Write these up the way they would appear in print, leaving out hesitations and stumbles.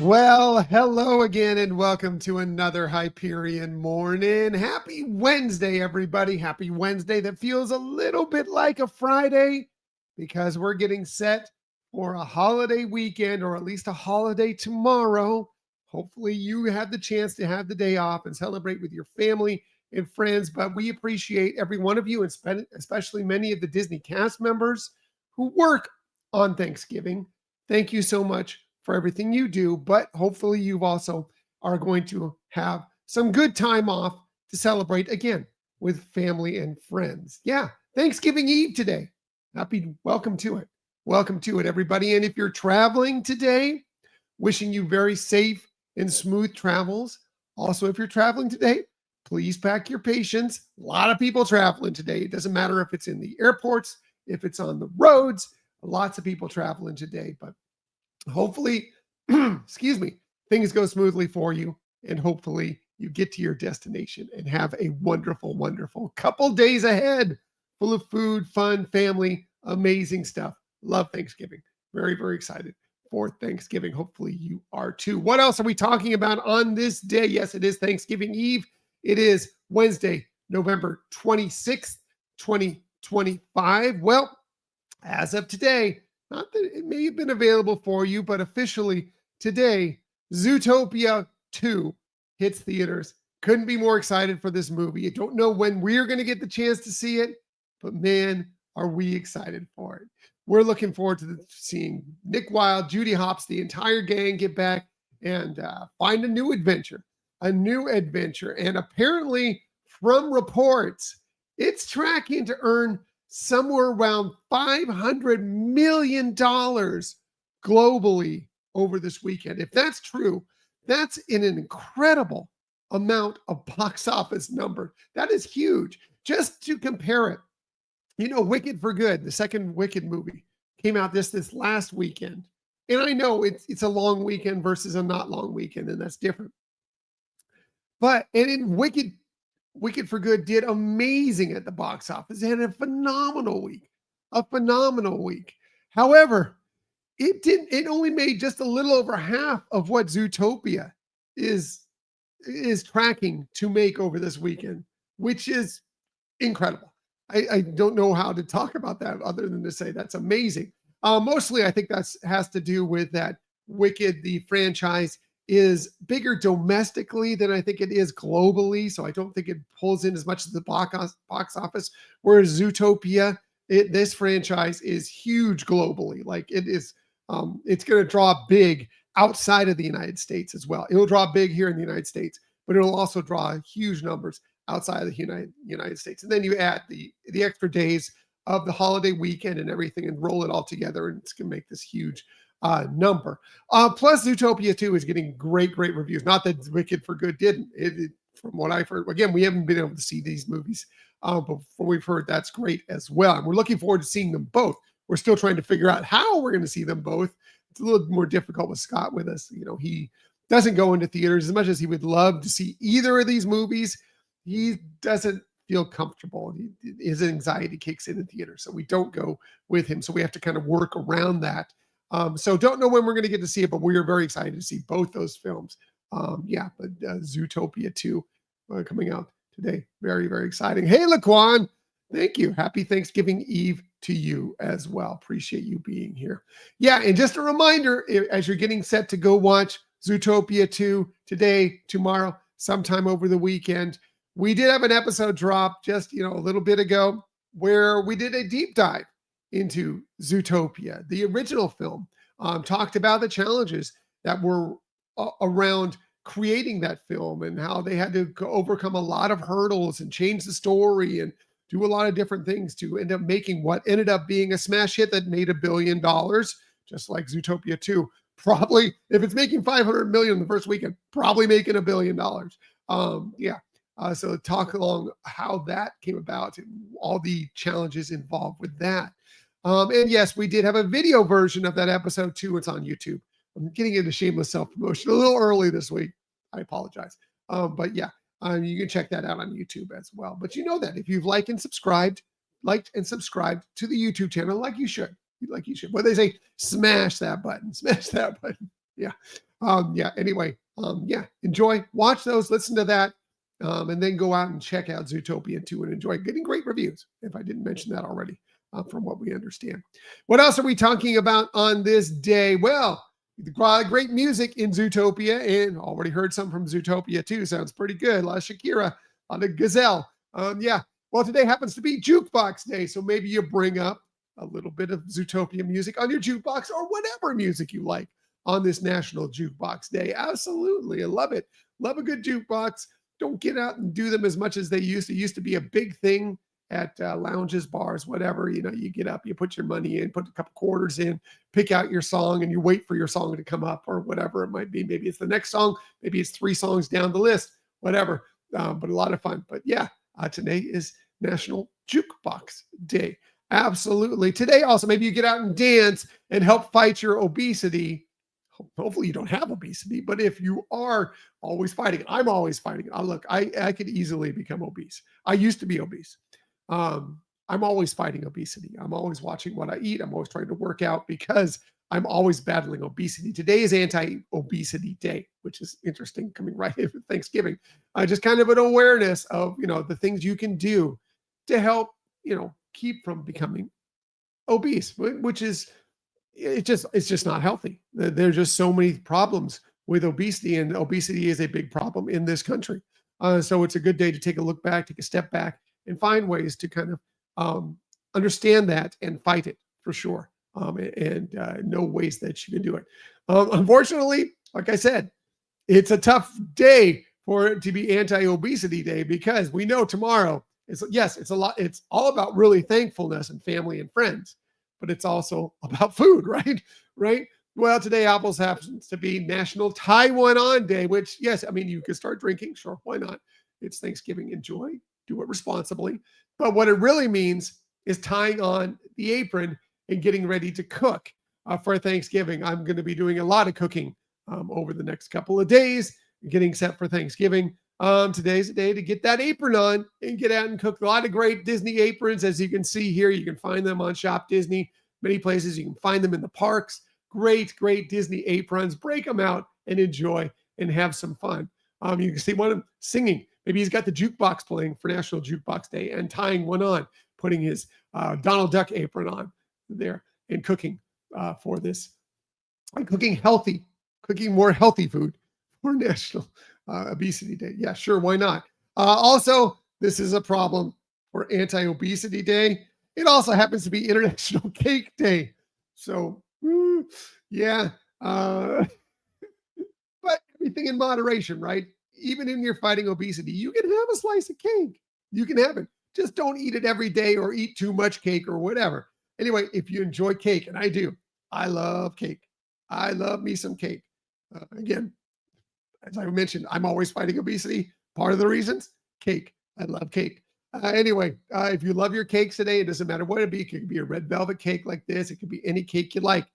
Well, hello again and welcome to another Hyperion morning. Happy Wednesday, everybody. Happy Wednesday that feels a little bit like a Friday because we're getting set for a holiday weekend, or at least a holiday tomorrow. Hopefully you have the chance to have the day off and celebrate with your family and friends, but we appreciate every one of you, and especially many of the Disney cast members who work on Thanksgiving. Thank you so much for everything you do, but hopefully you also are going to have some good time off to celebrate again with family and friends. Yeah, Thanksgiving Eve today. Welcome to it. Welcome to it, everybody. And if you're traveling today, wishing you very safe and smooth travels. Also, if you're traveling today, please pack your patience. A lot of people traveling today. It doesn't matter if it's in the airports, if it's on the roads, lots of people traveling today, but hopefully, excuse me, things go smoothly for you, and hopefully you get to your destination and have a wonderful, wonderful couple days ahead full of food, fun, family, amazing stuff. Love Thanksgiving. Very, very excited for Thanksgiving. Hopefully you are too. What else are we talking about on this day? Yes, it is Thanksgiving Eve. It is Wednesday, November 26th, 2025. Well, as of today, not that it may have been available for you, but officially today, Zootopia 2 hits theaters. Couldn't be more excited for this movie. I don't know when we're going to get the chance to see it, but man, are we excited for it. We're looking forward to seeing Nick Wilde, Judy Hopps, the entire gang get back and find a new adventure. And apparently, from reports, it's tracking to earn somewhere around $500 million globally over this weekend. If that's true, that's an incredible amount of box office number. That is huge. Just to compare it, Wicked for Good, the second Wicked movie, came out this last weekend. And I know it's a long weekend versus a not long weekend, and that's different. But in Wicked for Good did amazing at the box office. It had a phenomenal week. However, it only made just a little over half of what Zootopia is tracking to make over this weekend, which is incredible. I don't know how to talk about that other than to say that's amazing. Mostly, I think that has to do with that Wicked, the franchise, is bigger domestically than I think it is globally. So I don't think it pulls in as much as the box office. Whereas Zootopia, this franchise is huge globally. Like it is, it's going to draw big outside of the United States as well. It will draw big here in the United States, but it'll also draw huge numbers outside of the United States. And then you add the extra days of the holiday weekend and everything and roll it all together, and it's going to make this huge number. Plus, Zootopia 2 is getting great reviews. Not that Wicked for Good didn't. From what I've heard, again, we haven't been able to see these movies, but from what we've heard, that's great as well. And we're looking forward to seeing them both. We're still trying to figure out how we're going to see them both. It's a little more difficult with Scott with us. He doesn't go into theaters as much as he would love to see either of these movies. He doesn't feel comfortable. His anxiety kicks in theater, so we don't go with him. So we have to kind of work around that. So don't know when we're going to get to see it, but we are very excited to see both those films. But Zootopia 2 coming out today. Very, very exciting. Hey, Laquan, thank you. Happy Thanksgiving Eve to you as well. Appreciate you being here. Yeah, and just a reminder, as you're getting set to go watch Zootopia 2 today, tomorrow, sometime over the weekend, we did have an episode drop just, a little bit ago where we did a deep dive into Zootopia, the original film, talked about the challenges that were around creating that film and how they had to overcome a lot of hurdles and change the story and do a lot of different things to end up making what ended up being a smash hit that made $1 billion, just like Zootopia 2. Probably, if it's making 500 million the first weekend, probably making $1 billion. So talk along how that came about and all the challenges involved with that. And yes, we did have a video version of that episode too. It's on YouTube. I'm getting into shameless self-promotion a little early this week. I apologize. But yeah, you can check that out on YouTube as well. But you know that if you've liked and subscribed to the YouTube channel, like you should. What they say, smash that button. Yeah. Yeah, anyway, yeah, enjoy, watch those, listen to that, and then go out and check out Zootopia too and enjoy getting great reviews, if I didn't mention that already, from what we understand. What else are we talking about on this day? Well, great music in Zootopia, and already heard some from Zootopia too. Sounds pretty good. A lot of Shakira, a lot of Gazelle. Yeah. Well, today happens to be Jukebox Day, so maybe you bring up a little bit of Zootopia music on your jukebox or whatever music you like on this National Jukebox Day. Absolutely. I love it. Love a good jukebox. Don't get out and do them as much as they used to. It used to be a big thing at lounges, bars, whatever. You know, you get up, you put your money in, put a couple quarters in, pick out your song, and you wait for your song to come up or whatever it might be. Maybe it's the next song, maybe it's 3 songs down the list, whatever. But a lot of fun. But yeah, today is National Jukebox Day. Absolutely. Today also, maybe you get out and dance and help fight your obesity. Hopefully you don't have obesity, but if you are always fighting it, I'm always fighting it. Look, I could easily become obese. I used to be obese. I'm always fighting obesity. I'm always watching what I eat. I'm always trying to work out because I'm always battling obesity. Today is anti-obesity day, which is interesting coming right after Thanksgiving. Just kind of an awareness of, the things you can do to help, keep from becoming obese, which is it's just not healthy. There's just so many problems with obesity, and obesity is a big problem in this country. So it's a good day to take a look back, take a step back, and find ways to kind of understand that and fight it for sure, and know ways that you can do it. Unfortunately, like I said, it's a tough day for it to be anti-obesity day because we know tomorrow it's a lot. It's all about really thankfulness and family and friends, but it's also about food, right? Right. Well, today apples happens to be National Tie One On Day, which yes, I mean you can start drinking, sure, why not? It's Thanksgiving, enjoy, do it responsibly. But what it really means is tying on the apron and getting ready to cook for Thanksgiving. I'm going to be doing a lot of cooking over the next couple of days, getting set for Thanksgiving. Today's the day to get that apron on and get out and cook. A lot of great Disney aprons, as you can see here. You can find them on Shop Disney, many places. You can find them in the parks. Great, great Disney aprons. Break them out and enjoy and have some fun. You can see one of them singing. Maybe he's got the jukebox playing for National Jukebox Day and tying one on, putting his Donald Duck apron on there and cooking for this. And cooking healthy, cooking more healthy food for National Obesity Day. Yeah, sure, why not? Also, this is a problem for Anti-Obesity Day. It also happens to be International Cake Day. So, yeah, but everything in moderation, right? Even in your fighting obesity, you can have a slice of cake. You can have it. Just don't eat it every day or eat too much cake or whatever. Anyway, if you enjoy cake, and I do, I love cake. I love me some cake. Again, as I mentioned, I'm always fighting obesity. Part of the reasons, cake. I love cake. Anyway, if you love your cakes today, it doesn't matter what it be. It could be a red velvet cake like this. It could be any cake you like.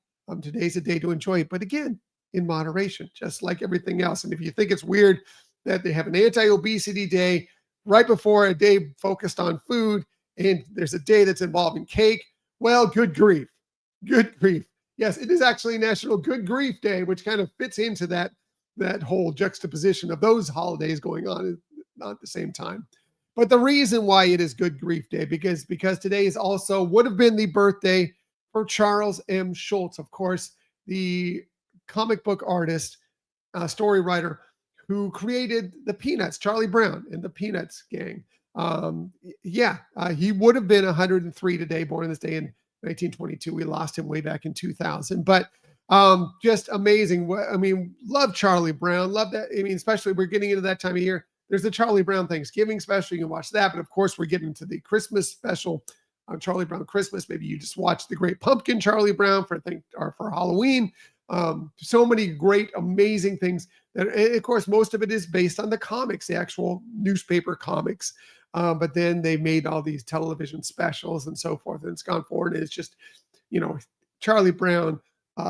Today's a day to enjoy it. But again, in moderation, just like everything else. And if you think it's weird that they have an anti-obesity day right before a day focused on food, and there's a day that's involving cake, well, good grief. Good grief. Yes, it is actually National Good Grief Day, which kind of fits into that whole juxtaposition of those holidays going on at the same time. But the reason why it is Good Grief Day because today is also would have been the birthday for Charles M. Schulz, of course, the comic book artist, story writer who created the Peanuts, Charlie Brown and the Peanuts gang. He would have been 103 today, born on this day in 1922. We lost him way back in 2000, but just amazing. I mean, love Charlie Brown. Love that. I mean, especially we're getting into that time of year. There's the Charlie Brown Thanksgiving special. You can watch that. But of course, we're getting to the Christmas special on Charlie Brown Christmas. Maybe you just watch the Great Pumpkin Charlie Brown for Halloween. So many great, amazing things. And of course, most of it is based on the comics, the actual newspaper comics. But then they made all these television specials and so forth. And it's gone forward. And it's just, Charlie Brown,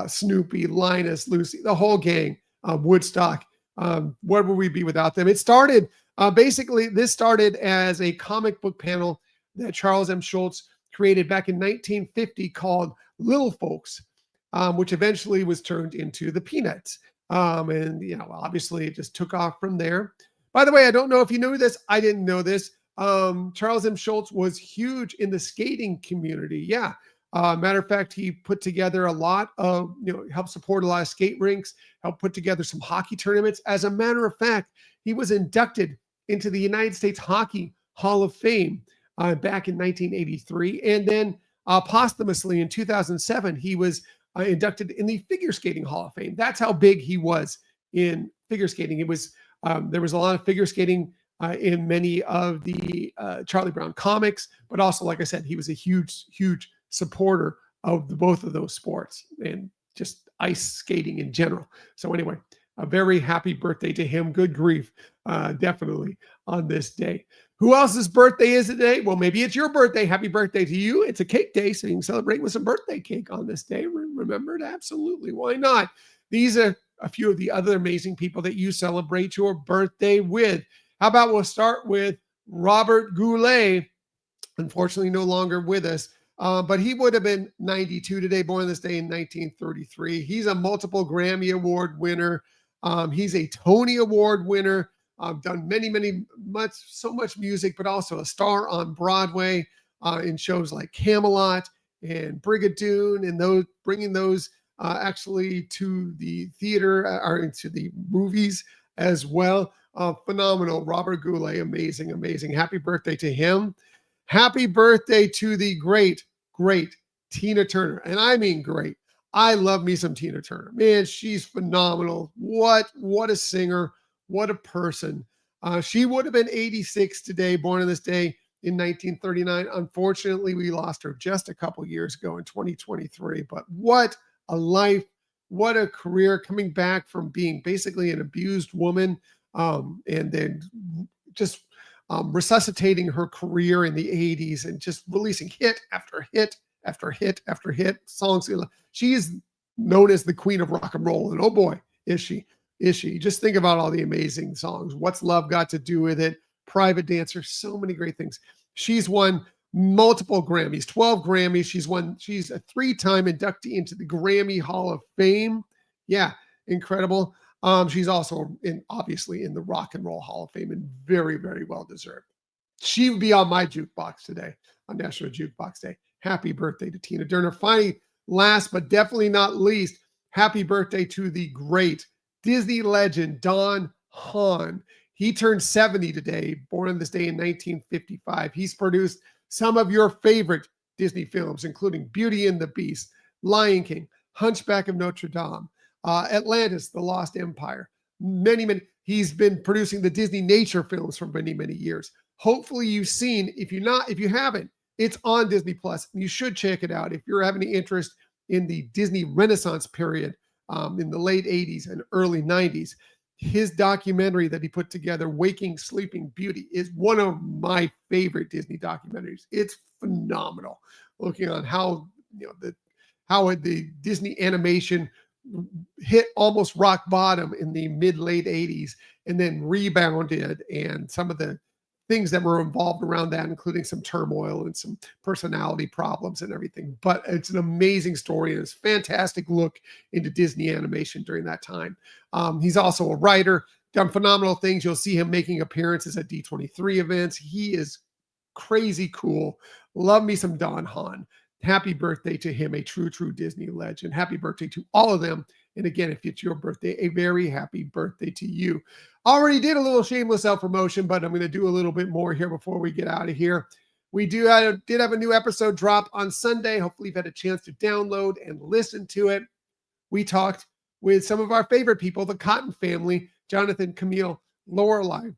Snoopy, Linus, Lucy, the whole gang, Woodstock. Where would we be without them? It started, this started as a comic book panel that Charles M. Schulz created back in 1950 called Little Folks, which eventually was turned into the Peanuts. And obviously it just took off from there. By the way, I don't know if you knew this. I didn't know this. Charles M. Schultz was huge in the skating community. Yeah. Matter of fact, he put together a lot of, helped support a lot of skate rinks, helped put together some hockey tournaments. As a matter of fact, he was inducted into the United States Hockey Hall of Fame back in 1983. And then posthumously in 2007, he was inducted in the Figure Skating Hall of Fame. That's how big he was in figure skating. It was there was a lot of figure skating in many of the Charlie Brown comics, but also, like I said, he was a huge, huge supporter of both of those sports and just ice skating in general. So anyway, a very happy birthday to him. Good grief, definitely on this day. Who else's birthday is it today? Well, maybe it's your birthday. Happy birthday to you. It's a cake day, so you can celebrate with some birthday cake on this day. Remember it? Absolutely. Why not? These are a few of the other amazing people that you celebrate your birthday with. How about we'll start with Robert Goulet, unfortunately no longer with us, but he would have been 92 today, born this day in 1933. He's a multiple Grammy Award winner. He's a Tony Award winner. Done so much music, but also a star on Broadway in shows like Camelot and Brigadoon, and those bringing those actually to the theater or into the movies as well. Phenomenal. Robert Goulet, amazing, amazing. Happy birthday to him. Happy birthday to the great, great Tina Turner. And I mean great. I love me some Tina Turner. Man, she's phenomenal. What a singer. What a person. She would have been 86 today, born on this day in 1939. Unfortunately, we lost her just a couple years ago in 2023. But what a life. What a career, coming back from being basically an abused woman and then just resuscitating her career in the 80s and just releasing hit after hit after hit after hit songs. She is known as the queen of rock and roll. And oh boy, is she. Just think about all the amazing songs. What's Love Got to Do with It? Private Dancer, so many great things. She's won multiple Grammys, 12 Grammys. She's a 3-time inductee into the Grammy Hall of Fame. Yeah, incredible. She's also obviously in the Rock and Roll Hall of Fame and very, very well deserved. She would be on my jukebox today on National Jukebox Day. Happy birthday to Tina Turner. Finally, last but definitely not least, happy birthday to the great Disney legend, Don Hahn. He turned 70 today, born on this day in 1955. He's produced some of your favorite Disney films, including Beauty and the Beast, Lion King, Hunchback of Notre Dame, Atlantis, The Lost Empire. Many. He's been producing the Disney nature films for many, many years. Hopefully you've seen, if you haven't, it's on Disney Plus. You should check it out if you're having any interest in the Disney Renaissance period. In the late 80s and early 90s. His documentary that he put together, Waking Sleeping Beauty, is one of my favorite Disney documentaries. It's phenomenal, looking on how the Disney animation hit almost rock bottom in the mid-late 80s and then rebounded, and some of the things that were involved around that, including some turmoil and some personality problems and everything. But it's an amazing story, and it's a fantastic look into Disney animation during that time. He's also a writer, done phenomenal things. You'll see him making appearances at D23 events. He is crazy cool. Love me some Don Hahn. Happy birthday to him, a true, true Disney legend. Happy birthday to all of them. And again, if it's your birthday, a very happy birthday to you. Already did a little shameless self-promotion, but I'm going to do a little bit more here before we get out of here. We did have a new episode drop on Sunday. Hopefully you've had a chance to download and listen to it. We talked with some of our favorite people, the Cotton family, Jonathan, Camille, Lorelei,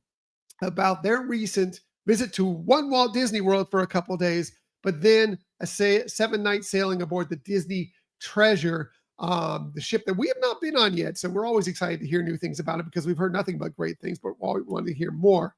about their recent visit to One Walt Disney World for a couple days, but then a 7-night sailing aboard the Disney Treasure, the ship that we have not been on yet. So we're always excited to hear new things about it because we've heard nothing but great things, but we want to hear more.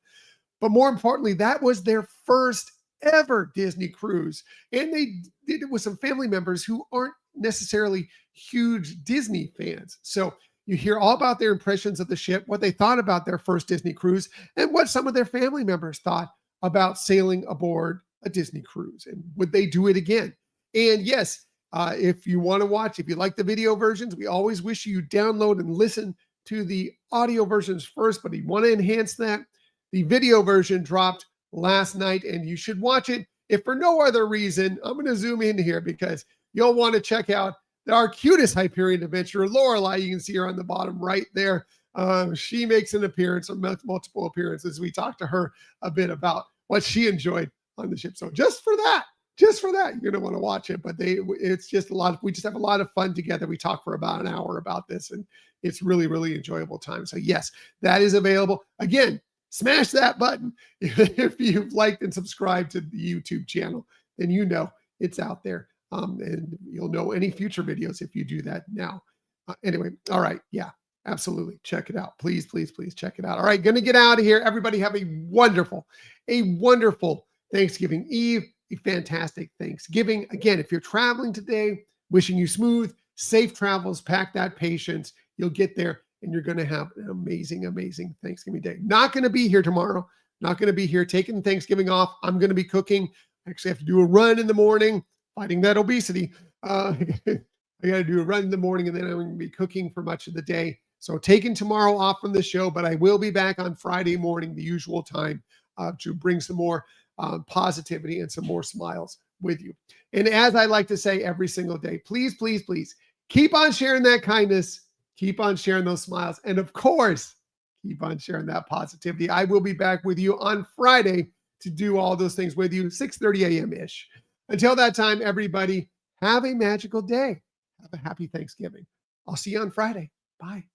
But more importantly, that was their first ever Disney cruise. And they did it with some family members who aren't necessarily huge Disney fans. So you hear all about their impressions of the ship, what they thought about their first Disney cruise, and what some of their family members thought about sailing aboard a Disney cruise, and would they do it again? And yes, If you want to watch, if you like the video versions, we always wish you download and listen to the audio versions first, but if you want to enhance that, the video version dropped last night and you should watch it. If for no other reason, I'm going to zoom in here because you'll want to check out our cutest Hyperion adventurer, Lorelei. You can see her on the bottom right there. She makes an appearance or multiple appearances. We talked to her a bit about what she enjoyed on the ship. So just for that, you're going to want to watch it. But it's just we just have a lot of fun together. We talk for about an hour about this, and it's really, really enjoyable time. So yes, that is available. Again, smash that button if you've liked and subscribed to the YouTube channel, then you know it's out there. And you'll know any future videos if you do that now. Anyway, all right. Yeah, absolutely. Check it out. Please, please, please check it out. All right. Going to get out of here. Everybody have a wonderful Thanksgiving Eve, a fantastic Thanksgiving. Again, if you're traveling today, wishing you smooth, safe travels, pack that patience. You'll get there and you're going to have an amazing, amazing Thanksgiving day. Not going to be here tomorrow. Not going to be here taking Thanksgiving off. I'm going to be cooking. I actually have to do a run in the morning, fighting that obesity. I got to do a run in the morning and then I'm going to be cooking for much of the day. So taking tomorrow off from the show, but I will be back on Friday morning, the usual time, to bring some more positivity and some more smiles with you. And as I like to say every single day, please, please, please keep on sharing that kindness, keep on sharing those smiles, and of course, keep on sharing that positivity. I will be back with you on Friday to do all those things with you, 6:30 a.m.-ish. Until that time, everybody, have a magical day. Have a happy Thanksgiving. I'll see you on Friday. Bye.